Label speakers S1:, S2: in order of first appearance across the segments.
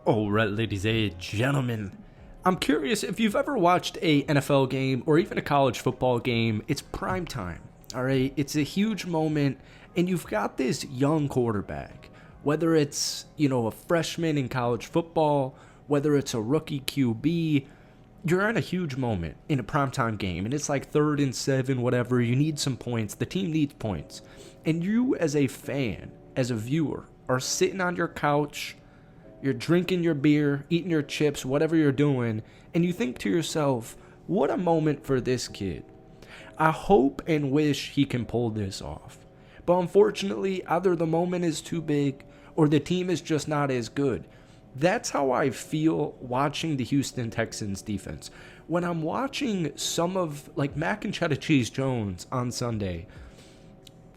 S1: All right, ladies and gentlemen. I'm curious if you've ever watched a NFL game or even a college football game. It's prime time, all right? It's a huge moment, and you've got this young quarterback. Whether it's, a freshman in college football, whether it's a rookie QB, you're in a huge moment in a primetime game, and it's like 3rd and 7, whatever. You need some points. The team needs points. And you, as a fan, as a viewer, are sitting on your couch. You're drinking your beer, eating your chips, whatever you're doing, and you think to yourself, what a moment for this kid. I hope and wish he can pull this off. But unfortunately, either the moment is too big or the team is just not as good. That's how I feel watching the Houston Texans defense. When I'm watching some of, like, Mac and Cheddar Cheese Jones on Sunday,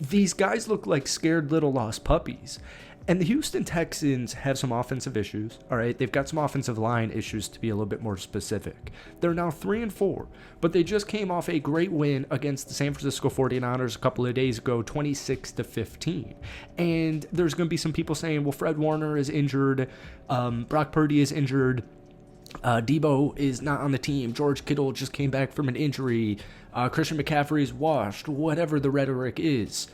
S1: these guys look like scared little lost puppies. And the Houston Texans have some offensive issues, all right? They've got some offensive line issues, to be a little bit more specific. They're now 3-4, but they just came off a great win against the San Francisco 49ers a couple of days ago, 26-15. And there's going to be some people saying, well, Fred Warner is injured, Brock Purdy is injured, Debo is not on the team, George Kittle just came back from an injury, Christian McCaffrey is washed, whatever the rhetoric is.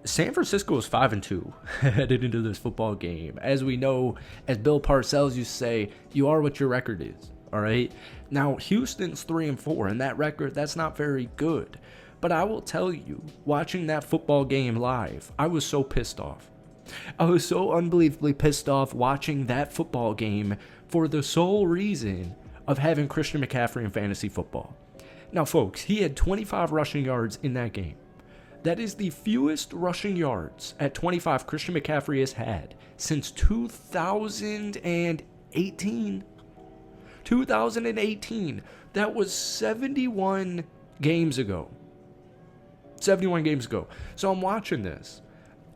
S1: San Francisco is 5-2 headed into this football game. As we know, as Bill Parcells used to say, you are what your record is, all right? Now, Houston's 3-4, and that record, that's not very good. But I will tell you, watching that football game live, I was so pissed off. I was so unbelievably pissed off watching that football game for the sole reason of having Christian McCaffrey in fantasy football. Now, folks, he had 25 rushing yards in that game. That is the fewest rushing yards at 25 Christian McCaffrey has had since 2018. 2018. That was 71 games ago. 71 games ago. So I'm watching this,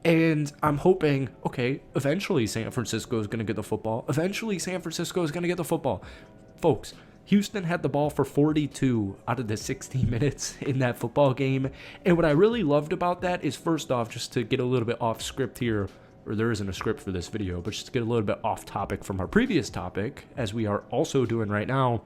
S1: and I'm hoping, okay, eventually San Francisco is going to get the football. Eventually San Francisco is going to get the football. Folks, Houston had the ball for 42 out of the 60 minutes in that football game. And what I really loved about that is, first off, just to get a little bit off script here, or there isn't a script for this video, but just to get a little bit off topic from our previous topic, as we are also doing right now.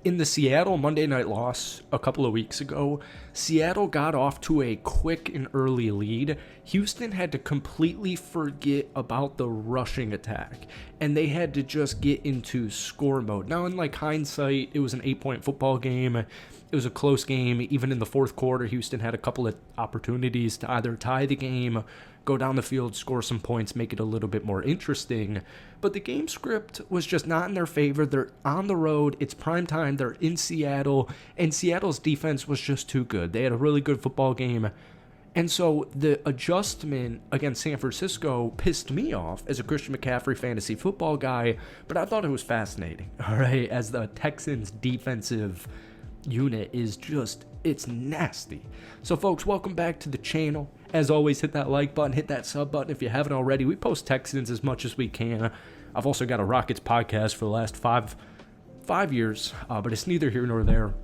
S1: In the Seattle Monday night loss a couple of weeks ago, Seattle got off to a quick and early lead. Houston had to completely forget about the rushing attack, and they had to just get into score mode. Now, in hindsight, it was an 8-point football game. It was a close game. Even in the fourth quarter, Houston had a couple of opportunities to either tie the game, go down the field, score some points, make it a little bit more interesting. But the game script was just not in their favor. They're on the road. It's prime time. They're in Seattle. And Seattle's defense was just too good. They had a really good football game. And so the adjustment against San Francisco pissed me off as a Christian McCaffrey fantasy football guy. But I thought it was fascinating, all right, as the Texans defensive unit is just, it's nasty. So folks, welcome back to the channel. As always, hit that like button, hit that sub button if you haven't already. We post Texans as much as we can. I've also got a Rockets podcast for the last five years, but it's neither here nor there.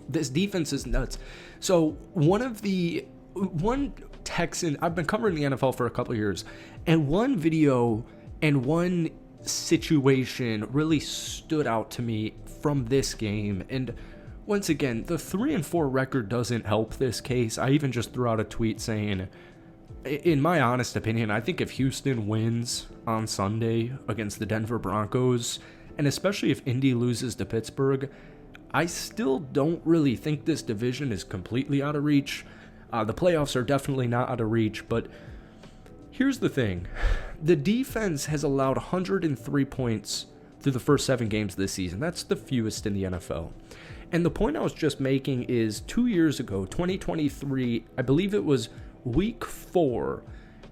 S1: This defense is nuts. So one Texan, I've been covering the NFL for a couple of years, and one video and one situation really stood out to me from this game. And once again, the 3-4 record doesn't help this case. I even just threw out a tweet saying, in my honest opinion, I think if Houston wins on Sunday against the Denver Broncos, and especially if Indy loses to Pittsburgh, I still don't really think this division is completely out of reach. The playoffs are definitely not out of reach, but here's the thing. The defense has allowed 103 points through the first 7 games this season. That's the fewest in the NFL. And the point I was just making is 2 years ago, 2023, I believe it was week 4.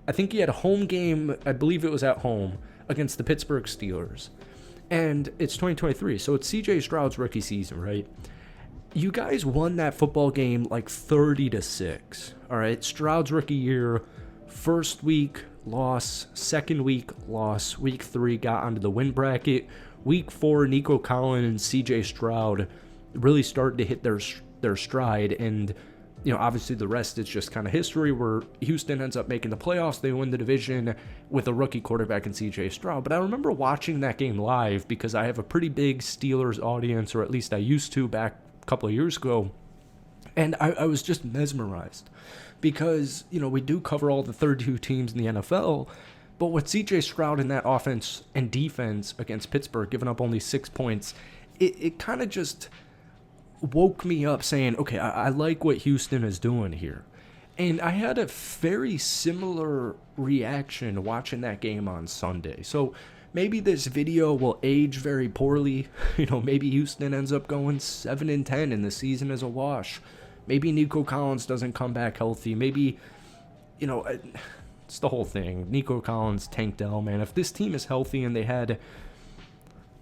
S1: I think he had a home game, I believe it was at home, against the Pittsburgh Steelers. And it's 2023, so it's CJ Stroud's rookie season, right? You guys won that football game like 30-6, all right? Stroud's rookie year, first week, loss, second week, loss, week 3, got onto the win bracket. Week 4, Nico Collins and CJ Stroud really started to hit their stride, and Obviously the rest is just kind of history, where Houston ends up making the playoffs. They win the division with a rookie quarterback in C.J. Stroud. But I remember watching that game live because I have a pretty big Steelers audience, or at least I used to back a couple of years ago. And I was just mesmerized because, we do cover all the 32 teams in the NFL. But with C.J. Stroud in that offense and defense against Pittsburgh, giving up only 6 points, it kind of just woke me up saying, okay, I like what Houston is doing here. And I had a very similar reaction watching that game on Sunday. So maybe this video will age very poorly. Maybe Houston ends up going 7-10 and the season is a wash. Maybe Nico Collins doesn't come back healthy. Maybe, it's the whole thing. Nico Collins, Tank Dell, man. If this team is healthy and they had,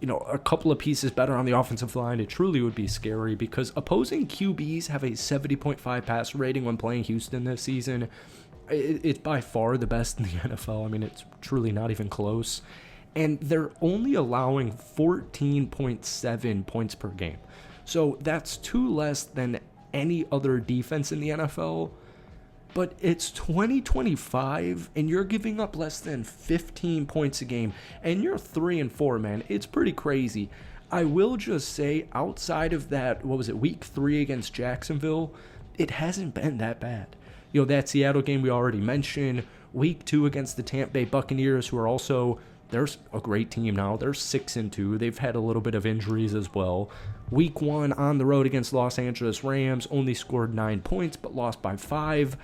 S1: a couple of pieces better on the offensive line, it truly would be scary, because opposing QBs have a 70.5 passer rating when playing Houston this season. It's by far the best in the NFL. I mean, it's truly not even close. And they're only allowing 14.7 points per game. So that's 2 less than any other defense in the NFL. But it's 2025, and you're giving up less than 15 points a game, and you're 3-4, man. It's pretty crazy. I will just say, outside of that, week 3 against Jacksonville, it hasn't been that bad. That Seattle game we already mentioned, week 2 against the Tampa Bay Buccaneers, who are also, they're a great team now. They're 6-2. They've had a little bit of injuries as well. Week 1 on the road against Los Angeles Rams, only scored 9 points, but lost by 5.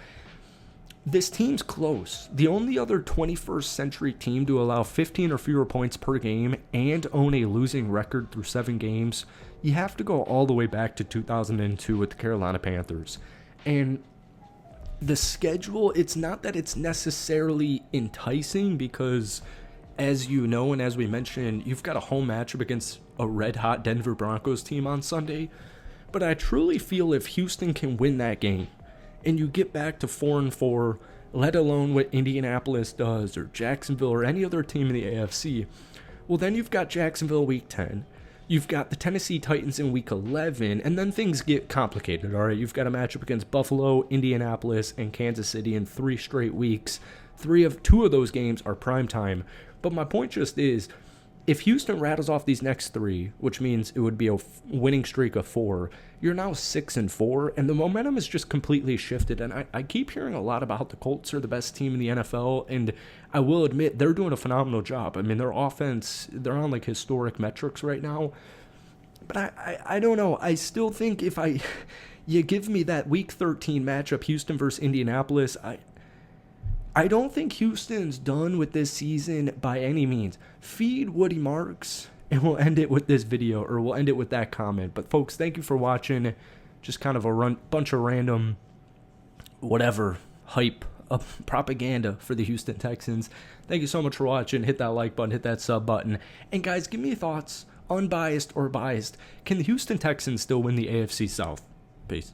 S1: This team's close. The only other 21st century team to allow 15 or fewer points per game and own a losing record through 7 games, you have to go all the way back to 2002 with the Carolina Panthers. And the schedule, it's not that it's necessarily enticing, because as you know, and as we mentioned, you've got a home matchup against a red-hot Denver Broncos team on Sunday. But I truly feel if Houston can win that game, and you get back to 4-4, let alone what Indianapolis does, or Jacksonville, or any other team in the AFC, well, then you've got Jacksonville week 10. You've got the Tennessee Titans in week 11, and then things get complicated, all right? You've got a matchup against Buffalo, Indianapolis, and Kansas City in 3 straight weeks. 2 of those games are primetime. But my point just is, if Houston rattles off these next 3, which means it would be a winning streak of 4, you're now 6-4, and the momentum is just completely shifted. And I keep hearing a lot about the Colts are the best team in the NFL, and I will admit they're doing a phenomenal job. I mean, their offense, they're on like historic metrics right now. But I don't know. I still think if you give me that week 13 matchup, Houston versus Indianapolis, I don't think Houston's done with this season by any means. Feed Woody Marks, and we'll end it with this video, or we'll end it with that comment. But folks, thank you for watching. Just kind of a bunch of random, hype, propaganda for the Houston Texans. Thank you so much for watching. Hit that like button, hit that sub button. And guys, give me your thoughts, unbiased or biased. Can the Houston Texans still win the AFC South? Peace.